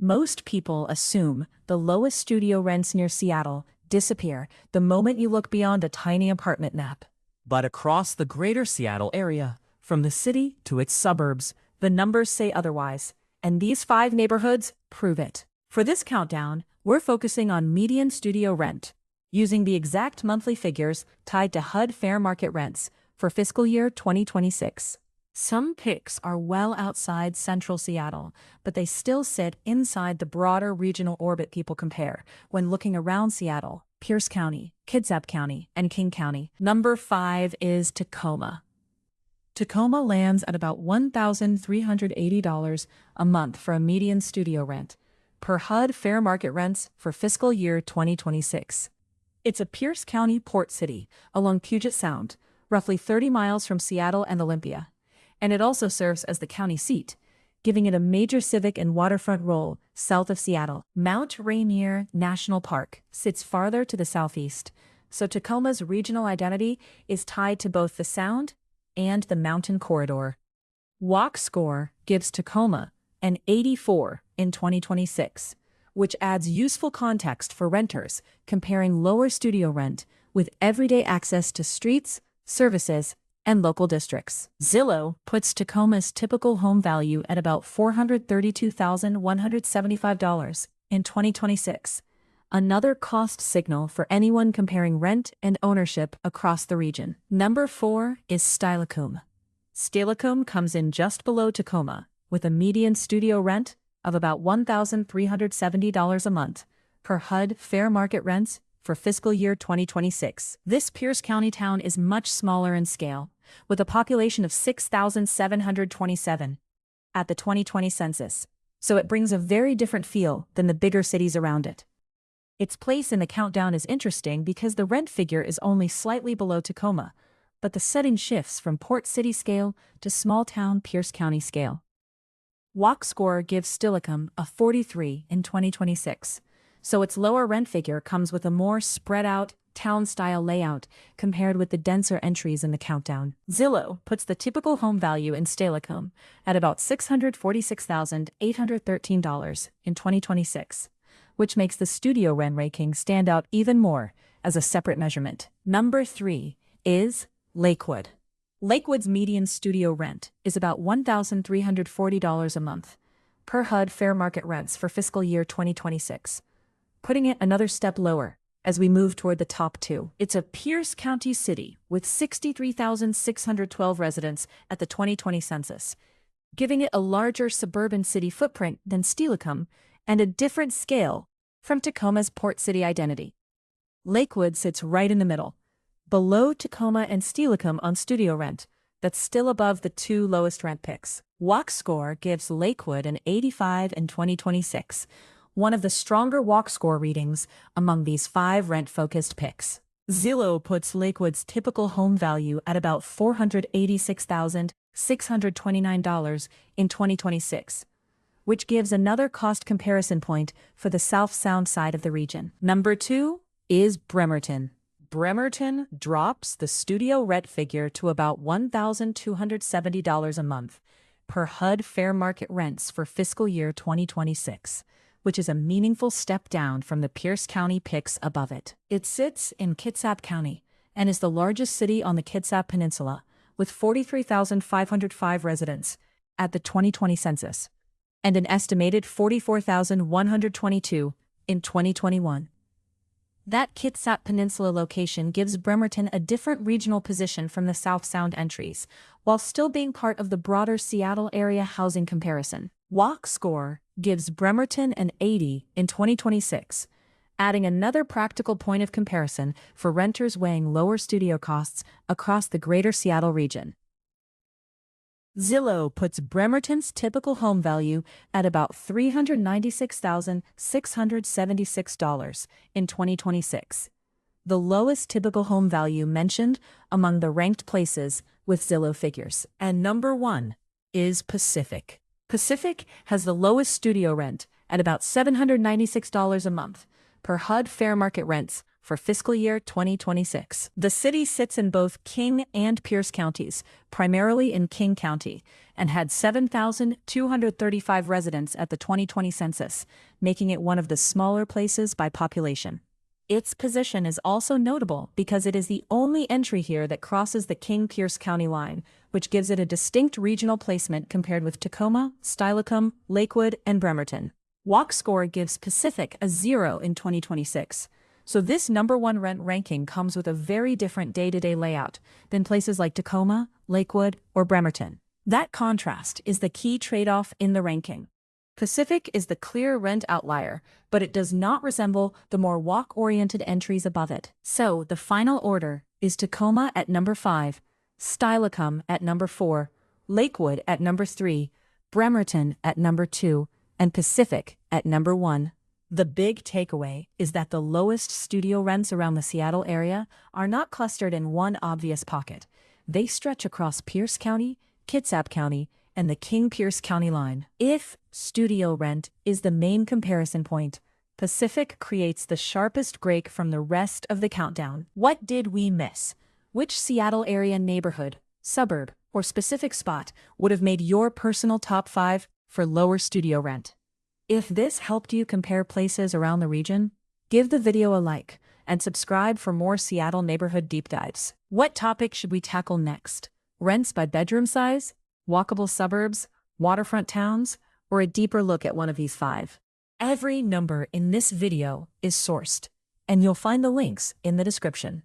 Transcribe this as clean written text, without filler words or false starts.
Most people assume the lowest studio rents near Seattle disappear the moment you look beyond a tiny apartment map. But across the greater Seattle area, from the city to its suburbs, the numbers say otherwise, and these 5 neighborhoods prove it. For this countdown, we're focusing on median studio rent, using the exact monthly figures tied to HUD Fair Market Rents for fiscal year 2026. Some picks are well outside central Seattle, but they still sit inside the broader regional orbit people compare when looking around Seattle, Pierce County, Kitsap County, and King County. Number 5 is Tacoma. Tacoma lands at about $1,380 a month for a median studio rent, per HUD Fair Market Rents for fiscal year 2026. It's a Pierce County port city along Puget Sound, roughly 30 miles from Seattle and Olympia, and it also serves as the county seat, giving it a major civic and waterfront role south of Seattle. Mount Rainier National Park sits farther to the southeast, so Tacoma's regional identity is tied to both the Sound and the mountain corridor. Walk Score gives Tacoma an 84 in 2026, which adds useful context for renters comparing lower studio rent with everyday access to streets, services, and local districts. Zillow puts Tacoma's typical home value at about $432,175 in 2026, another cost signal for anyone comparing rent and ownership across the region. Number 4 is Steilacoom. Steilacoom comes in just below Tacoma, with a median studio rent of about $1,370 a month, per HUD Fair Market Rents for fiscal year 2026. This Pierce County town is much smaller in scale, with a population of 6,727 at the 2020 census, so it brings a very different feel than the bigger cities around it. Its place in the countdown is interesting because the rent figure is only slightly below Tacoma, but the setting shifts from port city scale to small-town Pierce County scale. Walk Score gives Steilacoom a 43 in 2026, so its lower rent figure comes with a more spread-out, town-style layout compared with the denser entries in the countdown. Zillow puts the typical home value in Steilacoom at about $646,813 in 2026, which makes the studio rent ranking stand out even more as a separate measurement. Number 3 is Lakewood. Lakewood's median studio rent is about $1,340 a month, per HUD Fair Market Rents for fiscal year 2026, putting it another step lower as we move toward the top 2. It's a Pierce County city with 63,612 residents at the 2020 census, giving it a larger suburban city footprint than Steilacoom and a different scale from Tacoma's port city identity. Lakewood sits right in the middle, below Tacoma and Steilacoom on studio rent, that's still above the 2 lowest rent picks. Walk Score gives Lakewood an 85 in 2026, one of the stronger Walk Score readings among these 5 rent-focused picks. Zillow puts Lakewood's typical home value at about $486,629 in 2026, which gives another cost comparison point for the South Sound side of the region. Number 2 is Bremerton. Bremerton drops the studio rent figure to about $1,270 a month, per HUD Fair Market Rents for fiscal year 2026, which is a meaningful step down from the Pierce County picks above it. It sits in Kitsap County and is the largest city on the Kitsap Peninsula, with 43,505 residents at the 2020 census, and an estimated 44,122 in 2021. That Kitsap Peninsula location gives Bremerton a different regional position from the South Sound entries, while still being part of the broader Seattle area housing comparison. Walk Score gives Bremerton an 80 in 2026, adding another practical point of comparison for renters weighing lower studio costs across the greater Seattle region. Zillow puts Bremerton's typical home value at about $396,676 in 2026, the lowest typical home value mentioned among the ranked places with Zillow figures. And number 1 is Pacific. Pacific has the lowest studio rent at about $796 a month, per HUD Fair Market Rents for fiscal year 2026. The city sits in both King and Pierce counties, primarily in King County, and had 7,235 residents at the 2020 census, making it one of the smaller places by population. Its position is also notable because it is the only entry here that crosses the King-Pierce County line, which gives it a distinct regional placement compared with Tacoma, Steilacoom, Lakewood, and Bremerton. Walk Score gives Pacific a 0 in 2026, so this #1 rent ranking comes with a very different day-to-day layout than places like Tacoma, Lakewood, or Bremerton. That contrast is the key trade-off in the ranking. Pacific is the clear rent outlier, but it does not resemble the more walk-oriented entries above it. So, the final order is Tacoma at number 5, Steilacoom at number 4, Lakewood at number 3, Bremerton at number 2, and Pacific at number 1. The big takeaway is that the lowest studio rents around the Seattle area are not clustered in one obvious pocket. They stretch across Pierce County, Kitsap County, and the King-Pierce County line. If studio rent is the main comparison point, Pacific creates the sharpest break from the rest of the countdown. What did we miss? Which Seattle area neighborhood, suburb, or specific spot would have made your personal top 5 for lower studio rent? If this helped you compare places around the region, give the video a like and subscribe for more Seattle neighborhood deep dives. What topic should we tackle next? Rents by bedroom size? Walkable suburbs, waterfront towns, or a deeper look at one of these 5? Every number in this video is sourced, and you'll find the links in the description.